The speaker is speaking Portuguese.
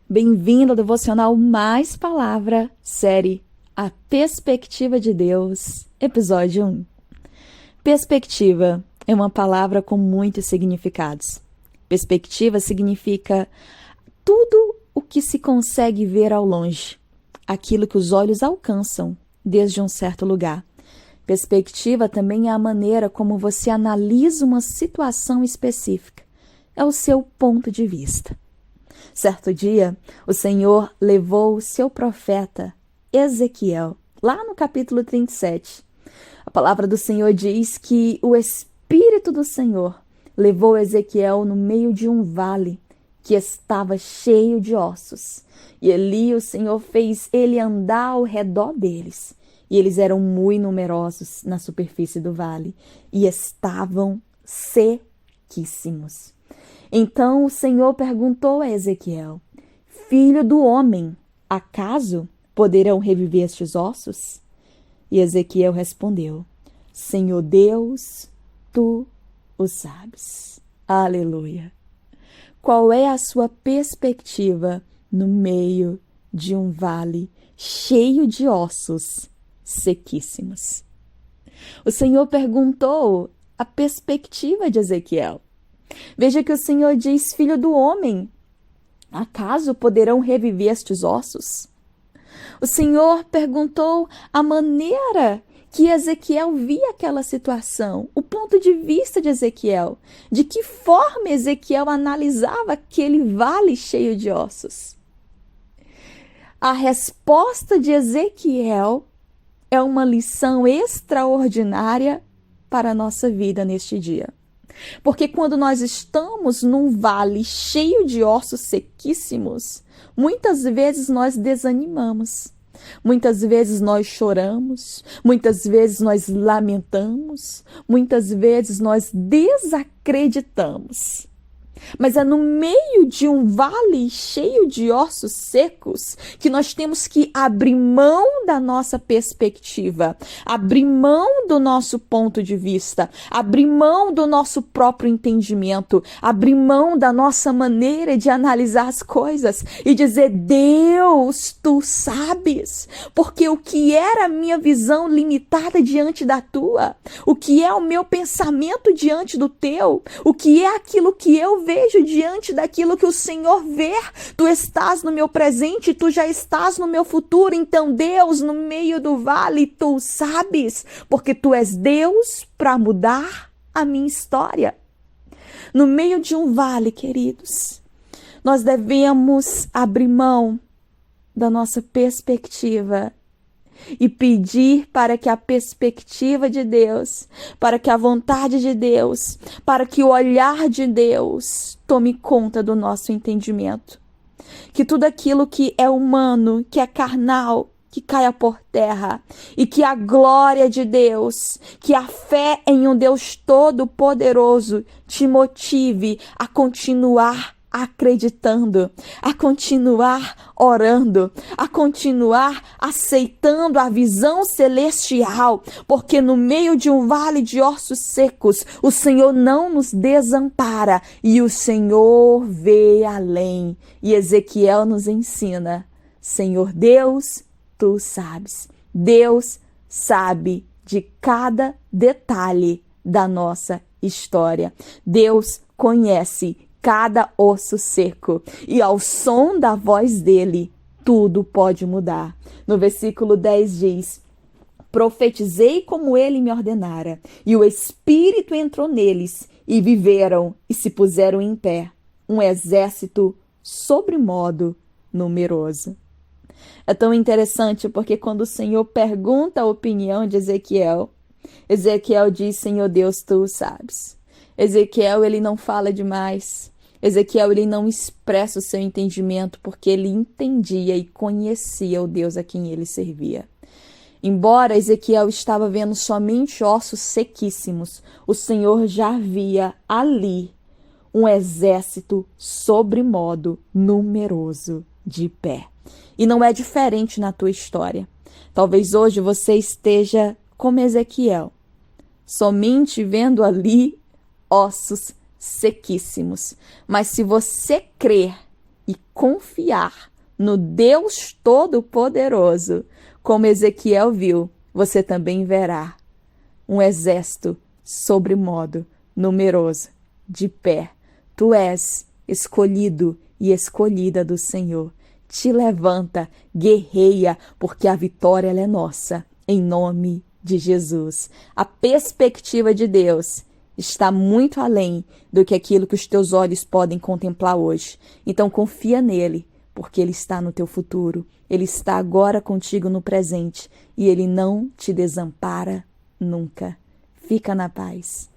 Bem-vindo ao Devocional Mais Palavra, série A Perspectiva de Deus, episódio 1. Perspectiva é uma palavra com muitos significados. Perspectiva significa tudo o que se consegue ver ao longe, aquilo que os olhos alcançam desde um certo lugar. Perspectiva também é a maneira como você analisa uma situação específica. É o seu ponto de vista. Certo dia, o Senhor levou o seu profeta Ezequiel, lá no capítulo 37. A palavra do Senhor diz que o Espírito do Senhor levou Ezequiel no meio de um vale que estava cheio de ossos. E ali o Senhor fez ele andar ao redor deles. E eles eram muito numerosos na superfície do vale e estavam sequíssimos. Então o Senhor perguntou a Ezequiel: Filho do homem, acaso poderão reviver estes ossos? E Ezequiel respondeu: Senhor Deus, tu o sabes. Aleluia! Qual é a sua perspectiva no meio de um vale cheio de ossos sequíssimos? O Senhor perguntou a perspectiva de Ezequiel. Veja que o Senhor diz: Filho do homem, acaso poderão reviver estes ossos? O Senhor perguntou a maneira que Ezequiel via aquela situação, o ponto de vista de Ezequiel, de que forma Ezequiel analisava aquele vale cheio de ossos. A resposta de Ezequiel é uma lição extraordinária para a nossa vida neste dia. Porque quando nós estamos num vale cheio de ossos sequíssimos, muitas vezes nós desanimamos, muitas vezes nós choramos, muitas vezes nós lamentamos, muitas vezes nós desacreditamos. Mas é no meio de um vale cheio de ossos secos que nós temos que abrir mão da nossa perspectiva, abrir mão do nosso ponto de vista, abrir mão do nosso próprio entendimento, abrir mão da nossa maneira de analisar as coisas e dizer: Deus, tu sabes, porque o que era a minha visão limitada diante da tua, o que é o meu pensamento diante do teu, o que é aquilo que eu vejo diante daquilo que o Senhor vê. Tu estás no meu presente, tu já estás no meu futuro. Então, Deus, no meio do vale, tu sabes, porque tu és Deus para mudar a minha história. No meio de um vale, queridos, nós devemos abrir mão da nossa perspectiva e pedir para que a perspectiva de Deus, para que a vontade de Deus, para que o olhar de Deus tome conta do nosso entendimento. Que tudo aquilo que é humano, que é carnal, que caia por terra, e que a glória de Deus, que a fé em um Deus todo-poderoso te motive a continuar acreditando, a continuar orando, a continuar aceitando a visão celestial, porque no meio de um vale de ossos secos, o Senhor não nos desampara e o Senhor vê além. E Ezequiel nos ensina: Senhor Deus, tu sabes. Deus sabe de cada detalhe da nossa história. Deus conhece cada osso seco, e ao som da voz dele, tudo pode mudar. No versículo 10 diz: Profetizei como ele me ordenara, e o Espírito entrou neles, e viveram e se puseram em pé, um exército sobremodo numeroso. É tão interessante porque quando o Senhor pergunta a opinião de Ezequiel, Ezequiel diz: Senhor Deus, tu o sabes. Ezequiel, ele não fala demais. Ezequiel, ele não expressa o seu entendimento porque ele entendia e conhecia o Deus a quem ele servia. Embora Ezequiel estava vendo somente ossos sequíssimos, o Senhor já via ali um exército sobremodo numeroso de pé. E não é diferente na tua história. Talvez hoje você esteja como Ezequiel, somente vendo ali ossos sequíssimos. Mas se você crer e confiar no Deus Todo-Poderoso, como Ezequiel viu, você também verá um exército sobremodo numeroso, de pé. Tu és escolhido e escolhida do Senhor. Te levanta, guerreia, porque a vitória ela é nossa, em nome de Jesus. A perspectiva de Deus está muito além do que aquilo que os teus olhos podem contemplar hoje. Então confia nele, porque ele está no teu futuro. Ele está agora contigo no presente e ele não te desampara nunca. Fica na paz.